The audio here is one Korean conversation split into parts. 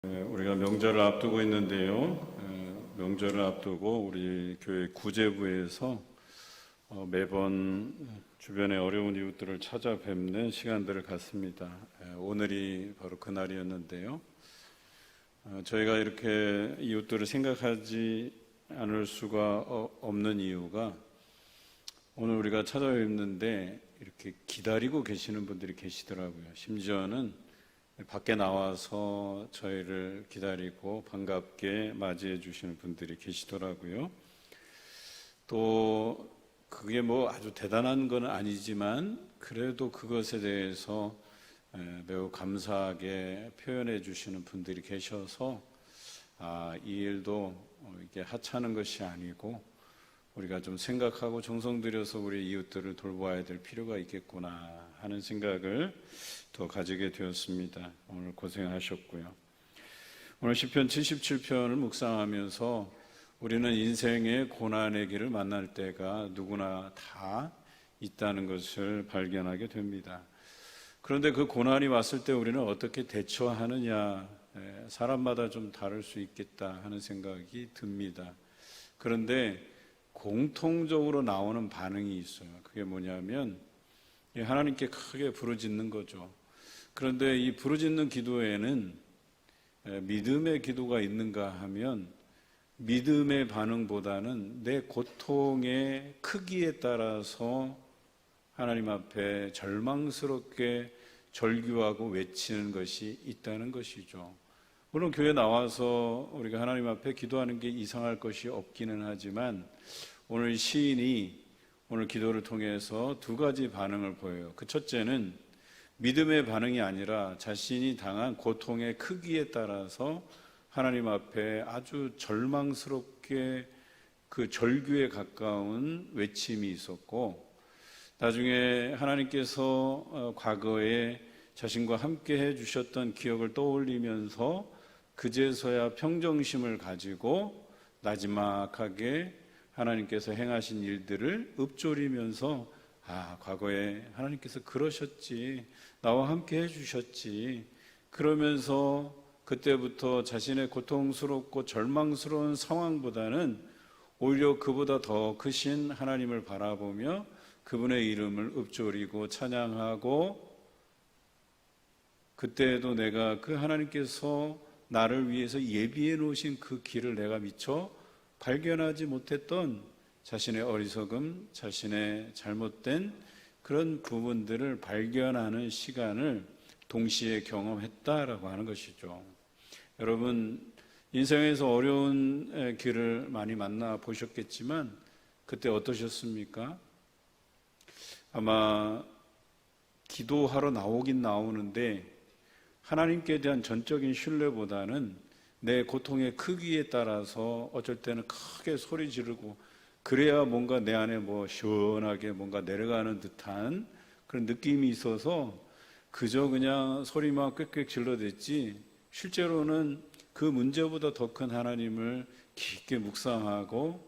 우리가 명절을 앞두고 있는데요. 명절을 앞두고 우리 교회 구제부에서 매번 주변의 어려운 이웃들을 찾아뵙는 시간들을 갖습니다. 오늘이 바로 그날이었는데요. 저희가 이렇게 이웃들을 생각하지 않을 수가 없는 이유가 오늘 우리가 찾아뵙는데 이렇게 기다리고 계시는 분들이 계시더라고요. 심지어는 밖에 나와서 저희를 기다리고 반갑게 맞이해 주시는 분들이 계시더라고요. 또 그게 뭐 아주 대단한 건 아니지만 그래도 그것에 대해서 매우 감사하게 표현해 주시는 분들이 계셔서 이 일도 이게 하찮은 것이 아니고 우리가 좀 생각하고 정성 들여서 우리 이웃들을 돌보아야 될 필요가 있겠구나 하는 생각을 더 가지게 되었습니다. 오늘 고생하셨고요. 오늘 시편 77편을 묵상하면서 우리는 인생의 고난의 길을 만날 때가 누구나 다 있다는 것을 발견하게 됩니다. 그런데 그 고난이 왔을 때 우리는 어떻게 대처하느냐, 사람마다 좀 다를 수 있겠다 하는 생각이 듭니다. 그런데 공통적으로 나오는 반응이 있어요. 그게 뭐냐면 하나님께 크게 부르짖는 거죠. 그런데 이 부르짖는 기도에는 믿음의 기도가 있는가 하면 믿음의 반응보다는 내 고통의 크기에 따라서 하나님 앞에 절망스럽게 절규하고 외치는 것이 있다는 것이죠. 물론 교회 나와서 우리가 하나님 앞에 기도하는 게 이상할 것이 없기는 하지만 오늘 시인이 오늘 기도를 통해서 두 가지 반응을 보여요. 그 첫째는 믿음의 반응이 아니라 자신이 당한 고통의 크기에 따라서 하나님 앞에 아주 절망스럽게 그 절규에 가까운 외침이 있었고, 나중에 하나님께서 과거에 자신과 함께 해주셨던 기억을 떠올리면서 그제서야 평정심을 가지고 나지막하게 하나님께서 행하신 일들을 읊조리면서 과거에 하나님께서 그러셨지, 나와 함께 해주셨지, 그러면서 그때부터 자신의 고통스럽고 절망스러운 상황보다는 오히려 그보다 더 크신 하나님을 바라보며 그분의 이름을 읊조리고 찬양하고, 그때에도 내가 그 하나님께서 나를 위해서 예비해 놓으신 그 길을 내가 미처 발견하지 못했던 자신의 어리석음, 자신의 잘못된 그런 부분들을 발견하는 시간을 동시에 경험했다라고 하는 것이죠. 여러분, 인생에서 어려운 길을 많이 만나 보셨겠지만 그때 어떠셨습니까? 아마 기도하러 나오긴 나오는데 하나님께 대한 전적인 신뢰보다는 내 고통의 크기에 따라서 어쩔 때는 크게 소리 지르고, 그래야 뭔가 내 안에 시원하게 뭔가 내려가는 듯한 그런 느낌이 있어서 그저 그냥 소리만 꽥꽥 질러댔지, 실제로는 그 문제보다 더 큰 하나님을 깊게 묵상하고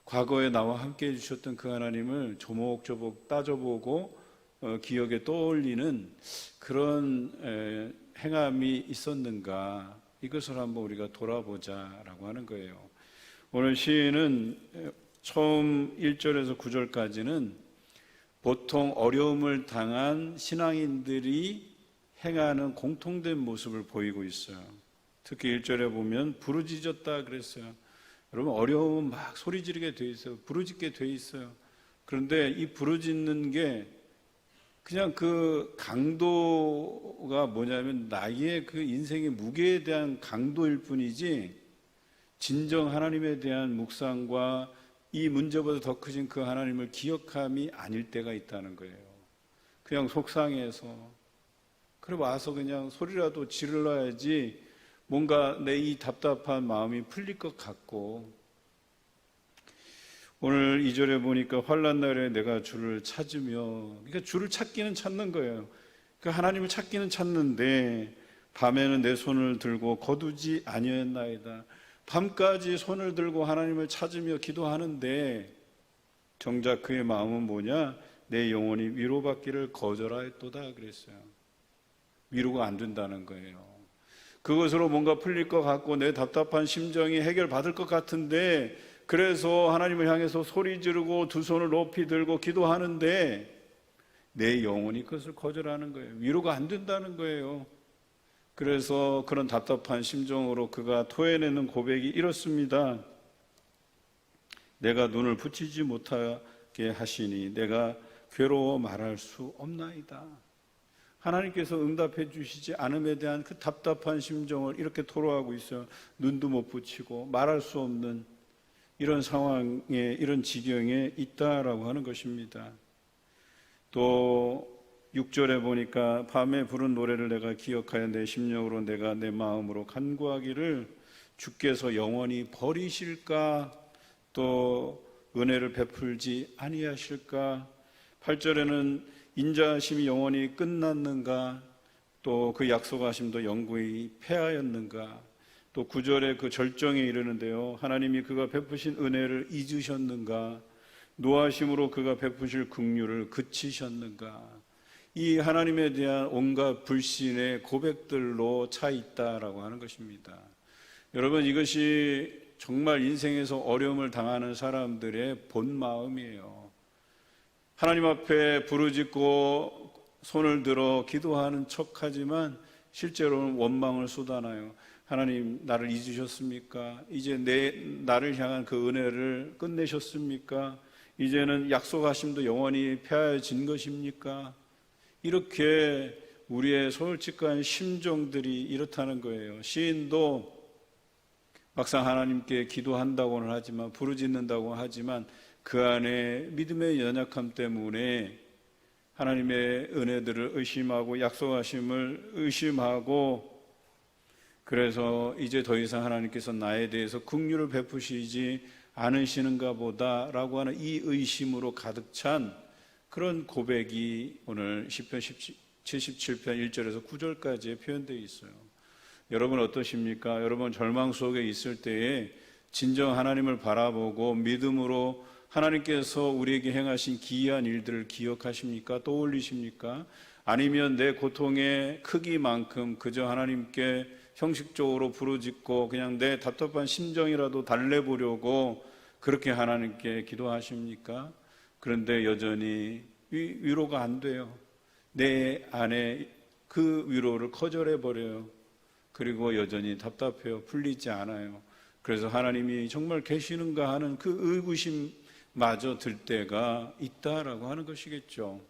과거에 나와 함께 해주셨던 그 하나님을 조목조목 따져보고 기억에 떠올리는 그런 행함이 있었는가, 이것을 한번 우리가 돌아보자라고 하는 거예요. 오늘 시인은 처음 1절에서 9절까지는 보통 어려움을 당한 신앙인들이 행하는 공통된 모습을 보이고 있어요. 특히 1절에 보면 부르짖었다 그랬어요. 여러분, 어려움은 막 소리 지르게 돼 있어요. 부르짖게 돼 있어요. 그런데 이 부르짖는 게 그냥 그 강도가 뭐냐면 나의 그 인생의 무게에 대한 강도일 뿐이지, 진정 하나님에 대한 묵상과 이 문제보다 더 크신 그 하나님을 기억함이 아닐 때가 있다는 거예요. 그냥 속상해서 그래 와서 그냥 소리라도 지르러야지 뭔가 내 이 답답한 마음이 풀릴 것 같고, 오늘 2절에 보니까 환난 날에 내가 주를 찾으며, 그러니까 주를 찾기는 찾는 거예요. 그러니까 하나님을 찾기는 찾는데 밤에는 내 손을 들고 거두지 아니었나이다. 밤까지 손을 들고 하나님을 찾으며 기도하는데 정작 그의 마음은 뭐냐? 내 영혼이 위로받기를 거절하였도다 그랬어요. 위로가 안 된다는 거예요. 그것으로 뭔가 풀릴 것 같고 내 답답한 심정이 해결받을 것 같은데, 그래서 하나님을 향해서 소리 지르고 두 손을 높이 들고 기도하는데 내 영혼이 그것을 거절하는 거예요. 위로가 안 된다는 거예요. 그래서 그런 답답한 심정으로 그가 토해내는 고백이 이렇습니다. 내가 눈을 붙이지 못하게 하시니 내가 괴로워 말할 수 없나이다. 하나님께서 응답해 주시지 않음에 대한 그 답답한 심정을 이렇게 토로하고 있어요. 눈도 못 붙이고 말할 수 없는 이런 상황에, 이런 지경에 있다라고 하는 것입니다. 또 6절에 보니까 밤에 부른 노래를 내가 기억하여 내 심령으로 내가 내 마음으로 간구하기를 주께서 영원히 버리실까, 또 은혜를 베풀지 아니하실까. 8절에는 인자하심이 영원히 끝났는가, 또 그 약속하심도 영구히 패하였는가. 또 9절에 그 절정에 이르는데요, 하나님이 그가 베푸신 은혜를 잊으셨는가, 노하심으로 그가 베푸실 긍휼을 그치셨는가. 이 하나님에 대한 온갖 불신의 고백들로 차 있다라고 하는 것입니다. 여러분, 이것이 정말 인생에서 어려움을 당하는 사람들의 본 마음이에요. 하나님 앞에 부르짖고 손을 들어 기도하는 척하지만 실제로는 원망을 쏟아나요. 하나님, 나를 잊으셨습니까? 이제 나를 향한 그 은혜를 끝내셨습니까? 이제는 약속하심도 영원히 폐하여진 것입니까? 이렇게 우리의 솔직한 심정들이 이렇다는 거예요. 시인도 막상 하나님께 기도한다고는 하지만, 부르짖는다고 하지만 그 안에 믿음의 연약함 때문에 하나님의 은혜들을 의심하고 약속하심을 의심하고, 그래서 이제 더 이상 하나님께서 나에 대해서 긍휼을 베푸시지 않으시는가 보다라고 하는 이 의심으로 가득 찬 그런 고백이 오늘 시편 77편 1절에서 9절까지에 표현되어 있어요. 여러분 어떠십니까? 여러분 절망 속에 있을 때에 진정 하나님을 바라보고 믿음으로 하나님께서 우리에게 행하신 기이한 일들을 기억하십니까? 떠올리십니까? 아니면 내 고통의 크기만큼 그저 하나님께 형식적으로 부르짖고 그냥 내 답답한 심정이라도 달래보려고 그렇게 하나님께 기도하십니까? 그런데 여전히 위로가 안 돼요. 내 안에 그 위로를 거절해버려요. 그리고 여전히 답답해요. 풀리지 않아요. 그래서 하나님이 정말 계시는가 하는 그 의구심마저 들 때가 있다라고 하는 것이겠죠.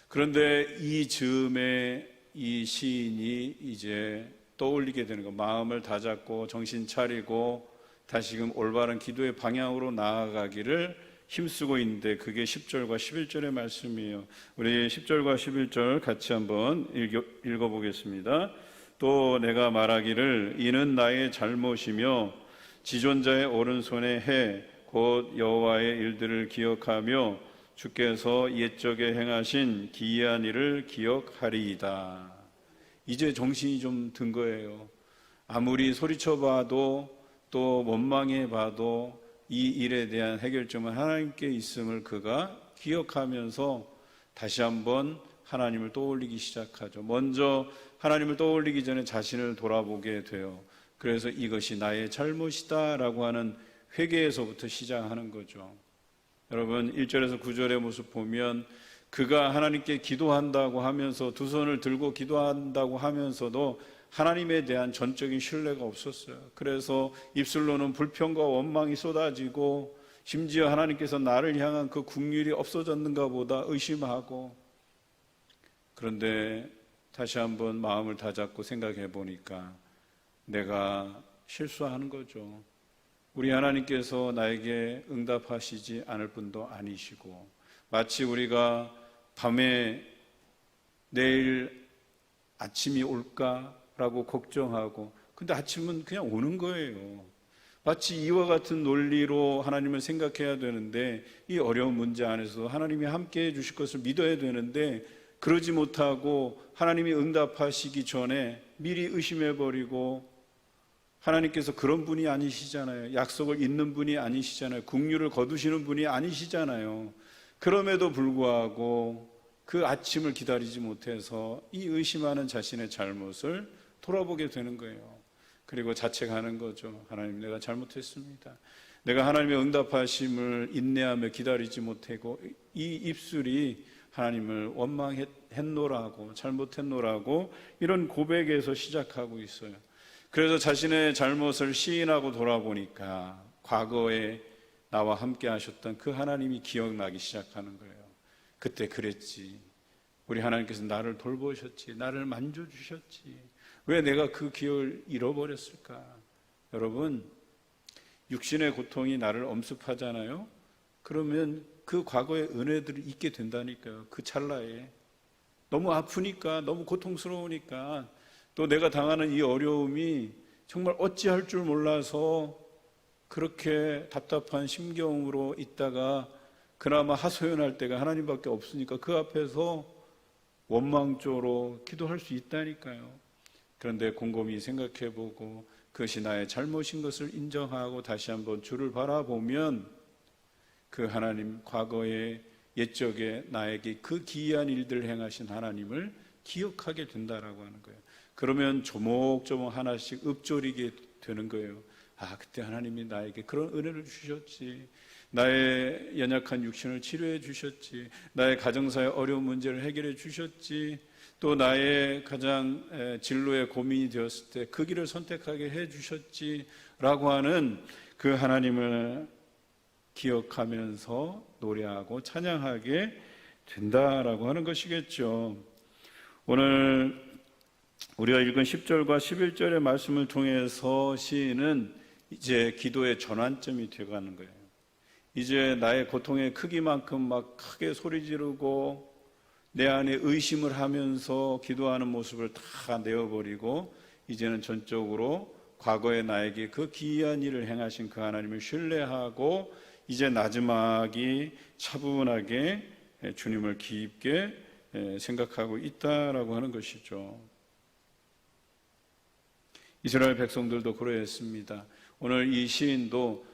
그런데 이 즈음에 이 시인이 이제 떠올리게 되는 거, 마음을 다잡고 정신 차리고 다시금 올바른 기도의 방향으로 나아가기를 힘쓰고 있는데, 그게 10절과 11절의 말씀이에요. 우리 10절과 11절 같이 한번 읽어보겠습니다. 또 내가 말하기를 이는 나의 잘못이며 지존자의 오른손의 해 곧 여호와의 일들을 기억하며 주께서 옛적에 행하신 기이한 일을 기억하리이다. 이제 정신이 좀 든 거예요. 아무리 소리쳐봐도 또 원망해봐도 이 일에 대한 해결점은 하나님께 있음을 그가 기억하면서 다시 한번 하나님을 떠올리기 시작하죠. 먼저 하나님을 떠올리기 전에 자신을 돌아보게 돼요. 그래서 이것이 나의 잘못이다라고 하는 회개에서부터 시작하는 거죠. 여러분 1절에서 9절의 모습 보면 그가 하나님께 기도한다고 하면서 두 손을 들고 기도한다고 하면서도 하나님에 대한 전적인 신뢰가 없었어요. 그래서 입술로는 불평과 원망이 쏟아지고 심지어 하나님께서 나를 향한 그 긍휼이 없어졌는가 보다 의심하고, 그런데 다시 한번 마음을 다잡고 생각해 보니까 내가 실수하는 거죠. 우리 하나님께서 나에게 응답하시지 않을 분도 아니시고, 마치 우리가 밤에 내일 아침이 올까라고 걱정하고, 근데 아침은 그냥 오는 거예요. 마치 이와 같은 논리로 하나님을 생각해야 되는데, 이 어려운 문제 안에서 하나님이 함께 해 주실 것을 믿어야 되는데 그러지 못하고 하나님이 응답하시기 전에 미리 의심해버리고, 하나님께서 그런 분이 아니시잖아요. 약속을 잇는 분이 아니시잖아요. 긍휼을 거두시는 분이 아니시잖아요. 그럼에도 불구하고 그 아침을 기다리지 못해서 이 의심하는 자신의 잘못을 돌아보게 되는 거예요. 그리고 자책하는 거죠. 하나님, 내가 잘못했습니다. 내가 하나님의 응답하심을 인내하며 기다리지 못하고 이 입술이 하나님을 원망했노라고, 잘못했노라고 이런 고백에서 시작하고 있어요. 그래서 자신의 잘못을 시인하고 돌아보니까 과거에 나와 함께 하셨던 그 하나님이 기억나기 시작하는 거예요. 그때 그랬지. 우리 하나님께서 나를 돌보셨지. 나를 만져주셨지. 왜 내가 그 기억을 잃어버렸을까? 여러분, 육신의 고통이 나를 엄습하잖아요. 그러면 그 과거의 은혜들이 있게 된다니까요. 그 찰나에. 너무 아프니까, 너무 고통스러우니까, 또 내가 당하는 이 어려움이 정말 어찌할 줄 몰라서 그렇게 답답한 심경으로 있다가 그나마 하소연할 때가 하나님밖에 없으니까 그 앞에서 원망조로 기도할 수 있다니까요. 그런데 곰곰이 생각해보고 그것이 나의 잘못인 것을 인정하고 다시 한번 주를 바라보면 그 하나님, 과거의 옛적에 나에게 그 기이한 일들을 행하신 하나님을 기억하게 된다라고 하는 거예요. 그러면 조목조목 하나씩 읊조리게 되는 거예요. 아, 그때 하나님이 나에게 그런 은혜를 주셨지. 나의 연약한 육신을 치료해 주셨지. 나의 가정사의 어려운 문제를 해결해 주셨지. 또 나의 가장 진로의 고민이 되었을 때 그 길을 선택하게 해 주셨지 라고 하는 그 하나님을 기억하면서 노래하고 찬양하게 된다라고 하는 것이겠죠. 오늘 우리가 읽은 10절과 11절의 말씀을 통해서 시인은 이제 기도의 전환점이 되어가는 거예요. 이제 나의 고통의 크기만큼 막 크게 소리 지르고 내 안에 의심을 하면서 기도하는 모습을 다 내어버리고 이제는 전적으로 과거에 나에게 그 기이한 일을 행하신 그 하나님을 신뢰하고 이제 나지막이 차분하게 주님을 깊게 생각하고 있다라고 하는 것이죠. 이스라엘 백성들도 그러했습니다. 오늘 이 시인도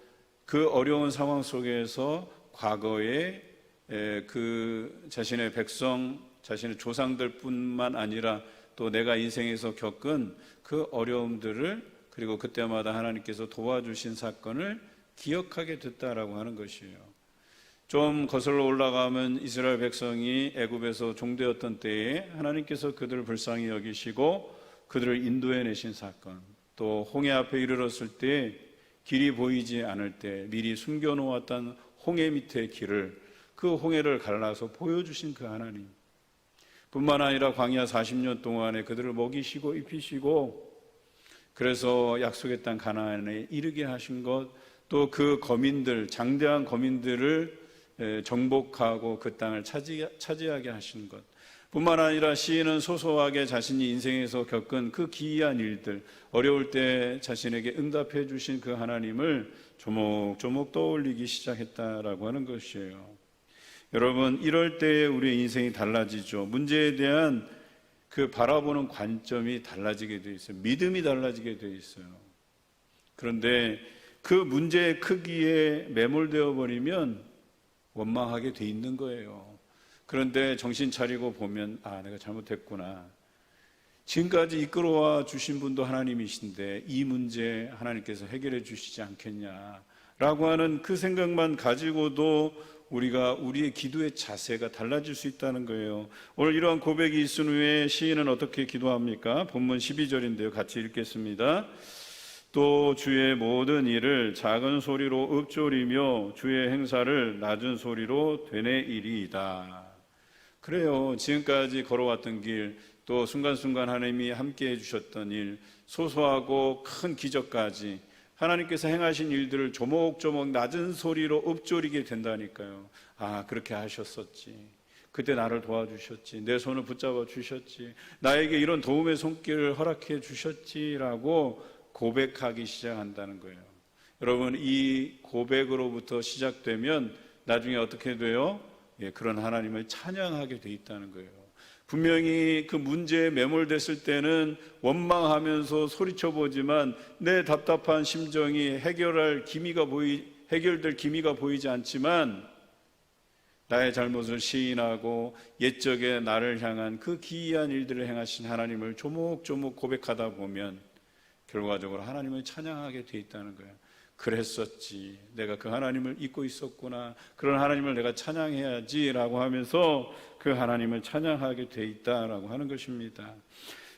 그 어려운 상황 속에서 과거에 그 자신의 백성, 자신의 조상들 뿐만 아니라 또 내가 인생에서 겪은 그 어려움들을 그리고 그때마다 하나님께서 도와주신 사건을 기억하게 됐다라고 하는 것이에요. 좀 거슬러 올라가면 이스라엘 백성이 애굽에서 종되었던 때에 하나님께서 그들을 불쌍히 여기시고 그들을 인도해내신 사건, 또 홍해 앞에 이르렀을 때 길이 보이지 않을 때 미리 숨겨놓았던 홍해 밑의 길을 그 홍해를 갈라서 보여주신 그 하나님 뿐만 아니라 광야 40년 동안에 그들을 먹이시고 입히시고 그래서 약속의 땅 가나안에 이르게 하신 것, 또 그 거민들, 장대한 거민들을 정복하고 그 땅을 차지하게 하신 것 뿐만 아니라 시인은 소소하게 자신이 인생에서 겪은 그 기이한 일들, 어려울 때 자신에게 응답해 주신 그 하나님을 조목조목 떠올리기 시작했다라고 하는 것이에요. 여러분, 이럴 때 우리의 인생이 달라지죠. 문제에 대한 그 바라보는 관점이 달라지게 돼 있어요. 믿음이 달라지게 돼 있어요. 그런데 그 문제의 크기에 매몰되어 버리면 원망하게 돼 있는 거예요. 그런데 정신 차리고 보면 아, 내가 잘못했구나. 지금까지 이끌어와 주신 분도 하나님이신데 이 문제 하나님께서 해결해 주시지 않겠냐라고 하는 그 생각만 가지고도 우리가 우리의 기도의 자세가 달라질 수 있다는 거예요. 오늘 이러한 고백이 있은 후에 시인은 어떻게 기도합니까? 본문 12절인데요. 같이 읽겠습니다. 또 주의 모든 일을 작은 소리로 읊조리며 주의 행사를 낮은 소리로 되뇌이리이다. 그래요. 지금까지 걸어왔던 길, 또 순간순간 하나님이 함께 해주셨던 일, 소소하고 큰 기적까지 하나님께서 행하신 일들을 조목조목 낮은 소리로 읊조리게 된다니까요. 아, 그렇게 하셨었지. 그때 나를 도와주셨지. 내 손을 붙잡아 주셨지. 나에게 이런 도움의 손길을 허락해 주셨지라고 고백하기 시작한다는 거예요. 여러분, 이 고백으로부터 시작되면 나중에 어떻게 돼요? 그런 하나님을 찬양하게 돼 있다는 거예요. 분명히 그 문제에 매몰됐을 때는 원망하면서 소리쳐 보지만 내 답답한 심정이 해결될 기미가 보이지 않지만 나의 잘못을 시인하고 옛적에 나를 향한 그 기이한 일들을 행하신 하나님을 조목조목 고백하다 보면 결과적으로 하나님을 찬양하게 돼 있다는 거예요. 그랬었지, 내가 그 하나님을 잊고 있었구나, 그런 하나님을 내가 찬양해야지 라고 하면서 그 하나님을 찬양하게 돼 있다라고 하는 것입니다.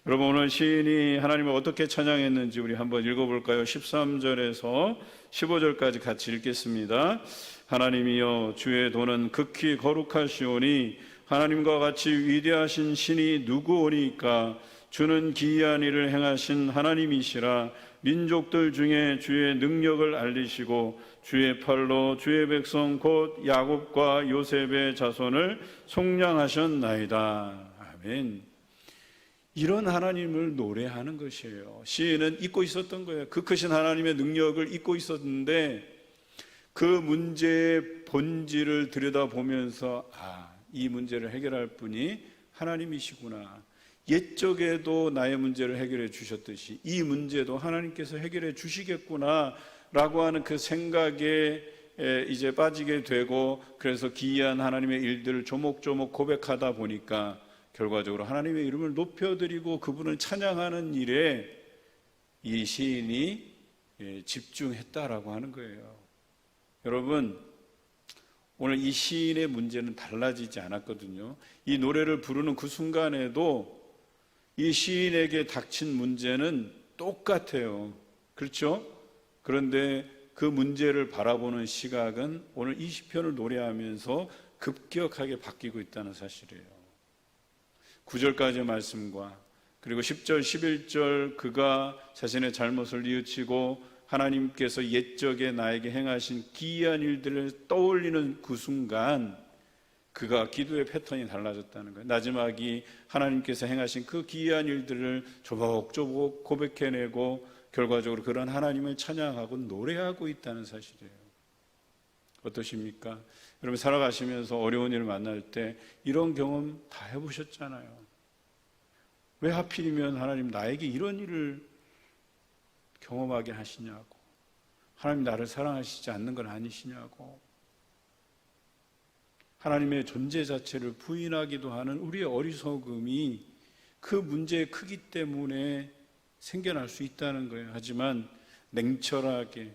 여러분, 오늘 시인이 하나님을 어떻게 찬양했는지 우리 한번 읽어볼까요? 13절에서 15절까지 같이 읽겠습니다. 하나님이여, 주의 도는 극히 거룩하시오니 하나님과 같이 위대하신 신이 누구오니까? 주는 기이한 일을 행하신 하나님이시라. 민족들 중에 주의 능력을 알리시고 주의 팔로 주의 백성 곧 야곱과 요셉의 자손을 속량하셨나이다. 아멘. 이런 하나님을 노래하는 것이에요. 시인은 잊고 있었던 거예요. 그 크신 하나님의 능력을 잊고 있었는데 그 문제의 본질을 들여다보면서 이 문제를 해결할 분이 하나님이시구나, 옛적에도 나의 문제를 해결해 주셨듯이 이 문제도 하나님께서 해결해 주시겠구나 라고 하는 그 생각에 이제 빠지게 되고, 그래서 기이한 하나님의 일들을 조목조목 고백하다 보니까 결과적으로 하나님의 이름을 높여드리고 그분을 찬양하는 일에 이 시인이 집중했다라고 하는 거예요. 여러분, 오늘 이 시인의 문제는 달라지지 않았거든요. 이 노래를 부르는 그 순간에도 이 시인에게 닥친 문제는 똑같아요. 그렇죠? 그런데 그 문제를 바라보는 시각은 오늘 이 시편을 노래하면서 급격하게 바뀌고 있다는 사실이에요. 9절까지의 말씀과 그리고 10절, 11절 그가 자신의 잘못을 뉘우치고 하나님께서 옛적에 나에게 행하신 기이한 일들을 떠올리는 그 순간 그가 기도의 패턴이 달라졌다는 거예요. 마지막이 하나님께서 행하신 그 기이한 일들을 조목조목 고백해내고 결과적으로 그런 하나님을 찬양하고 노래하고 있다는 사실이에요. 어떠십니까? 여러분, 살아가시면서 어려운 일을 만날 때 이런 경험 다 해보셨잖아요. 왜 하필이면 하나님 나에게 이런 일을 경험하게 하시냐고, 하나님 나를 사랑하시지 않는 건 아니시냐고, 하나님의 존재 자체를 부인하기도 하는 우리의 어리석음이 그 문제의 크기 때문에 생겨날 수 있다는 거예요. 하지만 냉철하게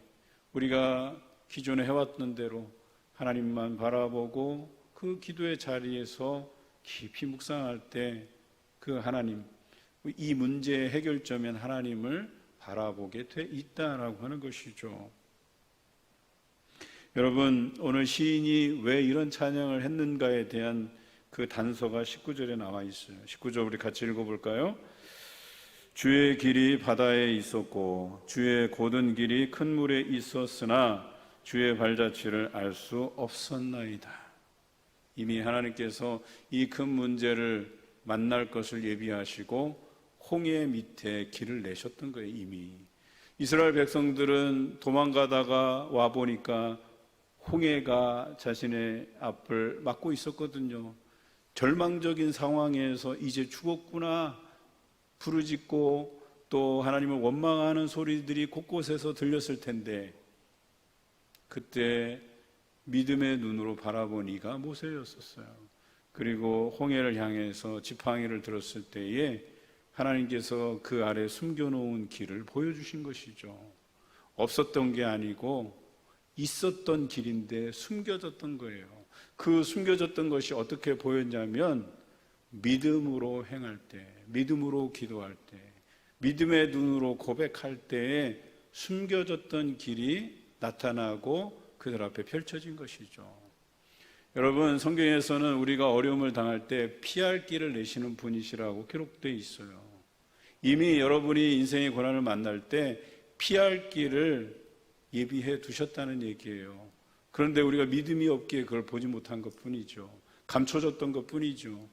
우리가 기존에 해왔던 대로 하나님만 바라보고 그 기도의 자리에서 깊이 묵상할 때 그 하나님, 이 문제의 해결점인 하나님을 바라보게 돼 있다라고 하는 것이죠. 여러분, 오늘 시인이 왜 이런 찬양을 했는가에 대한 그 단서가 19절에 나와 있어요. 19절 우리 같이 읽어볼까요? 주의 길이 바다에 있었고 주의 곧은 길이 큰 물에 있었으나 주의 발자취를 알 수 없었나이다. 이미 하나님께서 이 큰 문제를 만날 것을 예비하시고 홍해 밑에 길을 내셨던 거예요. 이미 이스라엘 백성들은 도망가다가 와보니까 홍해가 자신의 앞을 막고 있었거든요. 절망적인 상황에서 이제 죽었구나 부르짖고 또 하나님을 원망하는 소리들이 곳곳에서 들렸을 텐데 그때 믿음의 눈으로 바라본 이가 모세였었어요. 그리고 홍해를 향해서 지팡이를 들었을 때에 하나님께서 그 아래 숨겨놓은 길을 보여주신 것이죠. 없었던 게 아니고 있었던 길인데 숨겨졌던 거예요. 그 숨겨졌던 것이 어떻게 보였냐면 믿음으로 행할 때, 믿음으로 기도할 때, 믿음의 눈으로 고백할 때에 숨겨졌던 길이 나타나고 그들 앞에 펼쳐진 것이죠. 여러분, 성경에서는 우리가 어려움을 당할 때 피할 길을 내시는 분이시라고 기록되어 있어요. 이미 여러분이 인생의 고난을 만날 때 피할 길을 예비해 두셨다는 얘기예요. 그런데 우리가 믿음이 없기에 그걸 보지 못한 것뿐이죠. 감춰졌던 것뿐이죠.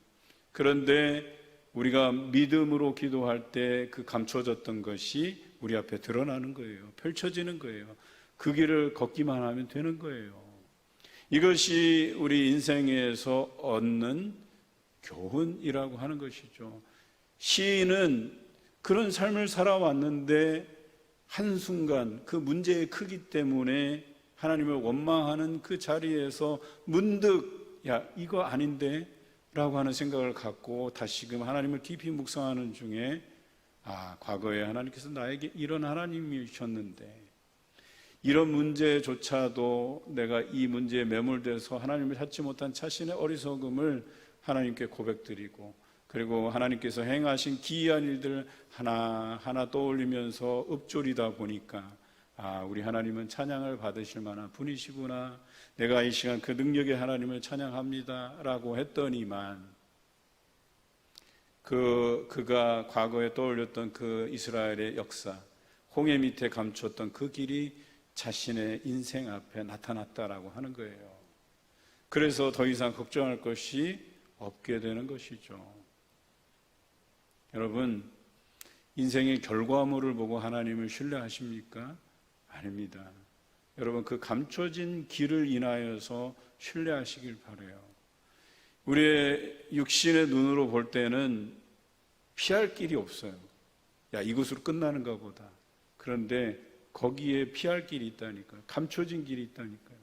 그런데 우리가 믿음으로 기도할 때 그 감춰졌던 것이 우리 앞에 드러나는 거예요. 펼쳐지는 거예요. 그 길을 걷기만 하면 되는 거예요. 이것이 우리 인생에서 얻는 교훈이라고 하는 것이죠. 시인은 그런 삶을 살아왔는데 한순간 그 문제의 크기 때문에 하나님을 원망하는 그 자리에서 문득 야, 이거 아닌데? 라고 하는 생각을 갖고 다시금 하나님을 깊이 묵상하는 중에 과거에 하나님께서 나에게 이런 하나님이셨는데 이런 문제조차도 내가 이 문제에 매몰돼서 하나님을 찾지 못한 자신의 어리석음을 하나님께 고백드리고, 그리고 하나님께서 행하신 기이한 일들 하나하나 떠올리면서 읊조리다 보니까 우리 하나님은 찬양을 받으실 만한 분이시구나, 내가 이 시간 그 능력의 하나님을 찬양합니다 라고 했더니만, 그가 과거에 떠올렸던 그 이스라엘의 역사, 홍해 밑에 감췄던 그 길이 자신의 인생 앞에 나타났다라고 하는 거예요. 그래서 더 이상 걱정할 것이 없게 되는 것이죠. 여러분, 인생의 결과물을 보고 하나님을 신뢰하십니까? 아닙니다. 여러분, 그 감춰진 길을 인하여서 신뢰하시길 바라요. 우리의 육신의 눈으로 볼 때는 피할 길이 없어요. 야, 이것으로 끝나는가 보다. 그런데 거기에 피할 길이 있다니까요. 감춰진 길이 있다니까요.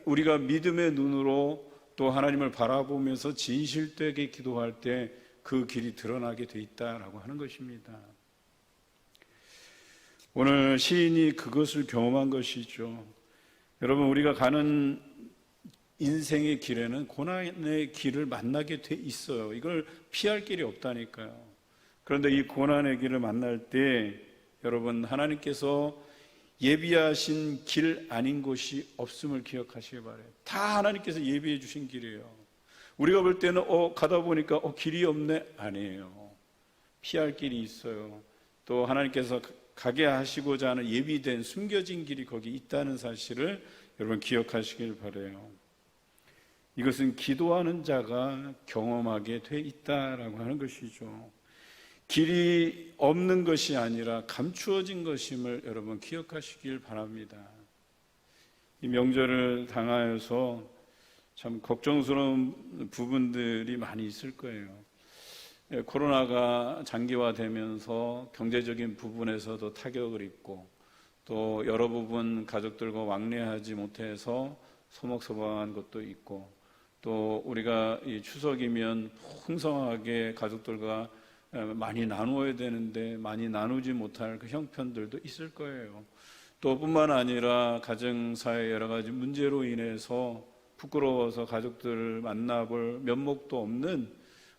우리가 믿음의 눈으로 또 하나님을 바라보면서 진실되게 기도할 때 그 길이 드러나게 돼 있다라고 하는 것입니다. 오늘 시인이 그것을 경험한 것이죠. 여러분, 우리가 가는 인생의 길에는 고난의 길을 만나게 돼 있어요. 이걸 피할 길이 없다니까요. 그런데 이 고난의 길을 만날 때 여러분, 하나님께서 예비하신 길 아닌 곳이 없음을 기억하시기 바라요. 다 하나님께서 예비해 주신 길이에요. 우리가 볼 때는 가다 보니까 길이 없네? 아니에요. 피할 길이 있어요. 또 하나님께서 가게 하시고자 하는 예비된 숨겨진 길이 거기 있다는 사실을 여러분 기억하시길 바라요. 이것은 기도하는 자가 경험하게 돼 있다라고 하는 것이죠. 길이 없는 것이 아니라 감추어진 것임을 여러분 기억하시길 바랍니다. 이 명절을 당하여서 참 걱정스러운 부분들이 많이 있을 거예요. 코로나가 장기화되면서 경제적인 부분에서도 타격을 입고, 또 여러 부분 가족들과 왕래하지 못해서 소먹소먹한 것도 있고, 또 우리가 이 추석이면 풍성하게 가족들과 많이 나누어야 되는데 많이 나누지 못할 그 형편들도 있을 거예요. 또 뿐만 아니라 가정사의 여러 가지 문제로 인해서 부끄러워서 가족들을 만나볼 면목도 없는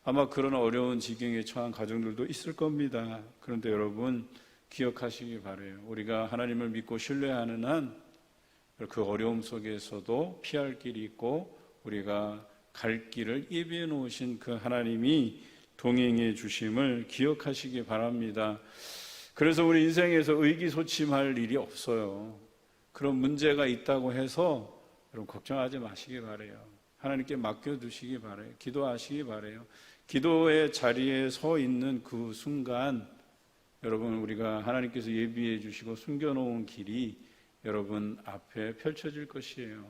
아마 그런 어려운 지경에 처한 가정들도 있을 겁니다. 그런데 여러분 기억하시기 바라요. 우리가 하나님을 믿고 신뢰하는 한 그 어려움 속에서도 피할 길이 있고 우리가 갈 길을 예비해 놓으신 그 하나님이 동행해 주심을 기억하시기 바랍니다. 그래서 우리 인생에서 의기소침할 일이 없어요. 그런 문제가 있다고 해서 여러분 걱정하지 마시기 바라요. 하나님께 맡겨두시기 바라요. 기도하시기 바라요. 기도의 자리에 서 있는 그 순간 여러분 우리가 하나님께서 예비해 주시고 숨겨놓은 길이 여러분 앞에 펼쳐질 것이에요.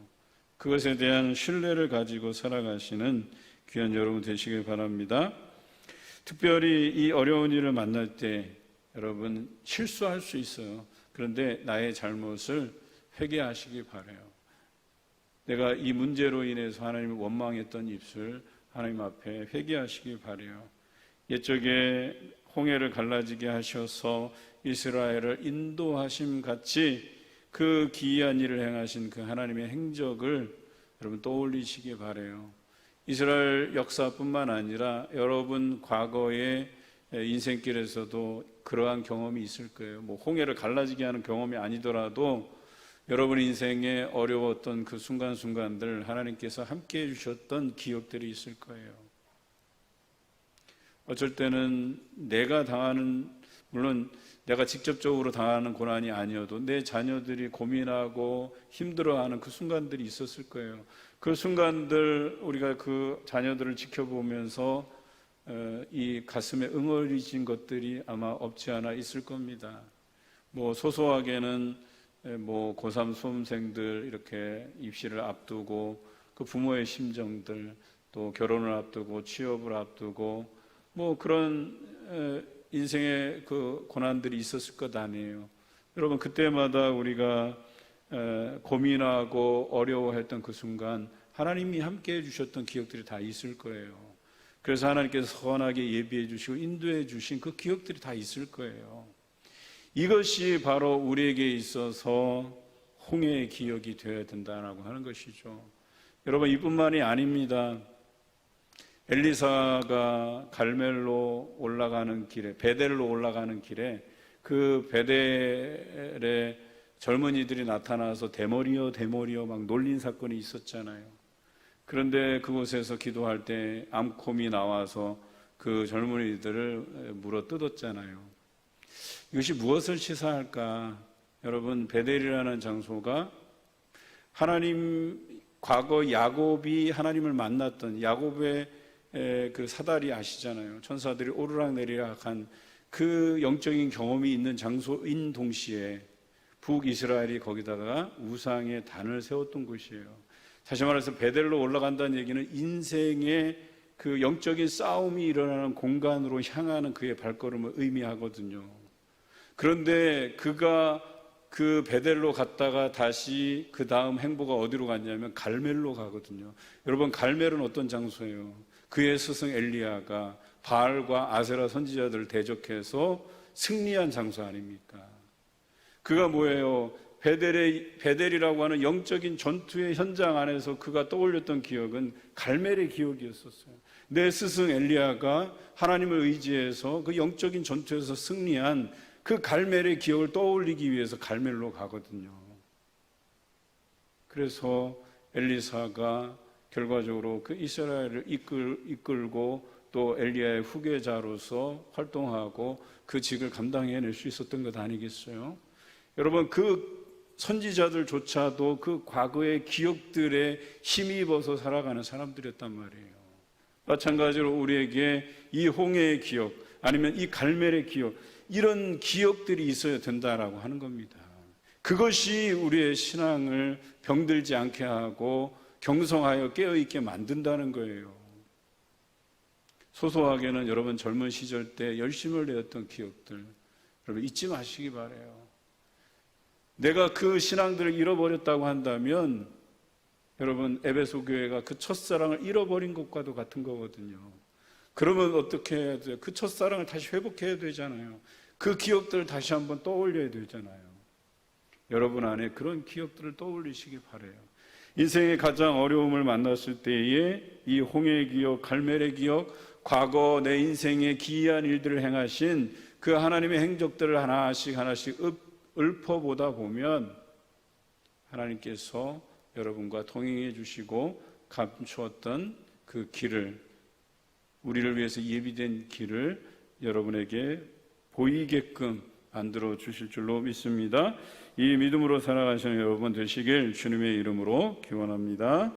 그것에 대한 신뢰를 가지고 살아가시는 귀한 여러분 되시길 바랍니다. 특별히 이 어려운 일을 만날 때 여러분 실수할 수 있어요. 그런데 나의 잘못을 회개하시기 바라요. 내가 이 문제로 인해서 하나님을 원망했던 입술 하나님 앞에 회개하시기 바라요. 옛적에 홍해를 갈라지게 하셔서 이스라엘을 인도하심 같이 그 기이한 일을 행하신 그 하나님의 행적을 여러분 떠올리시기 바라요. 이스라엘 역사뿐만 아니라 여러분 과거의 인생길에서도 그러한 경험이 있을 거예요. 홍해를 갈라지게 하는 경험이 아니더라도 여러분 인생에 어려웠던 그 순간순간들 하나님께서 함께 해주셨던 기억들이 있을 거예요. 어쩔 때는 내가 당하는, 물론 내가 직접적으로 당하는 고난이 아니어도 내 자녀들이 고민하고 힘들어하는 그 순간들이 있었을 거예요. 그 순간들 우리가 그 자녀들을 지켜보면서 이 가슴에 응어리진 것들이 아마 없지 않아 있을 겁니다. 소소하게는 고3 수험생들 이렇게 입시를 앞두고 그 부모의 심정들, 또 결혼을 앞두고 취업을 앞두고 그런 인생의 그 고난들이 있었을 것 아니에요. 여러분 그때마다 우리가 고민하고 어려워했던 그 순간 하나님이 함께 해주셨던 기억들이 다 있을 거예요. 그래서 하나님께서 선하게 예비해 주시고 인도해 주신 그 기억들이 다 있을 거예요. 이것이 바로 우리에게 있어서 홍해의 기억이 되어야 된다라고 하는 것이죠. 여러분, 이뿐만이 아닙니다. 엘리사가 갈멜로 올라가는 길에, 베델로 올라가는 길에 그 베델에 젊은이들이 나타나서 대머리여 대머리여 막 놀린 사건이 있었잖아요. 그런데 그곳에서 기도할 때 암콤이 나와서 그 젊은이들을 물어 뜯었잖아요. 이것이 무엇을 시사할까? 여러분, 베델이라는 장소가 하나님, 과거 야곱이 하나님을 만났던 야곱의 그 사다리 아시잖아요. 천사들이 오르락내리락 한 그 영적인 경험이 있는 장소인 동시에 북이스라엘이 거기다가 우상의 단을 세웠던 곳이에요. 다시 말해서 베델로 올라간다는 얘기는 인생의 그 영적인 싸움이 일어나는 공간으로 향하는 그의 발걸음을 의미하거든요. 그런데 그가 그 베델로 갔다가 다시 그 다음 행보가 어디로 갔냐면 갈멜로 가거든요. 여러분, 갈멜은 어떤 장소예요? 그의 스승 엘리야가 바알과 아세라 선지자들을 대적해서 승리한 장소 아닙니까? 그가 뭐예요? 베델이라고 하는 영적인 전투의 현장 안에서 그가 떠올렸던 기억은 갈멜의 기억이었었어요. 내 스승 엘리야가 하나님을 의지해서 그 영적인 전투에서 승리한 그 갈멜의 기억을 떠올리기 위해서 갈멜로 가거든요. 그래서 엘리사가 결과적으로 그 이스라엘을 이끌고 또 엘리야의 후계자로서 활동하고 그 직을 감당해낼 수 있었던 것 아니겠어요? 여러분, 그 선지자들조차도 그 과거의 기억들에 힘입어서 살아가는 사람들이었단 말이에요. 마찬가지로 우리에게 이 홍해의 기억, 아니면 이 갈멜의 기억, 이런 기억들이 있어야 된다라고 하는 겁니다. 그것이 우리의 신앙을 병들지 않게 하고 경성하여 깨어있게 만든다는 거예요. 소소하게는 여러분 젊은 시절 때 열심을 내었던 기억들, 여러분 잊지 마시기 바라요. 내가 그 신앙들을 잃어버렸다고 한다면 여러분, 에베소 교회가 그 첫사랑을 잃어버린 것과도 같은 거거든요. 그러면 어떻게 해야 돼요? 그 첫사랑을 다시 회복해야 되잖아요. 그 기억들을 다시 한번 떠올려야 되잖아요. 여러분 안에 그런 기억들을 떠올리시기 바라요. 인생의 가장 어려움을 만났을 때에 이 홍해의 기억, 갈멜의 기억, 과거 내 인생의 기이한 일들을 행하신 그 하나님의 행적들을 하나씩 읊어보다 보면 하나님께서 여러분과 동행해 주시고 감추었던 그 길을, 우리를 위해서 예비된 길을 여러분에게 보이게끔 만들어 주실 줄로 믿습니다. 이 믿음으로 살아가시는 여러분 되시길 주님의 이름으로 기원합니다.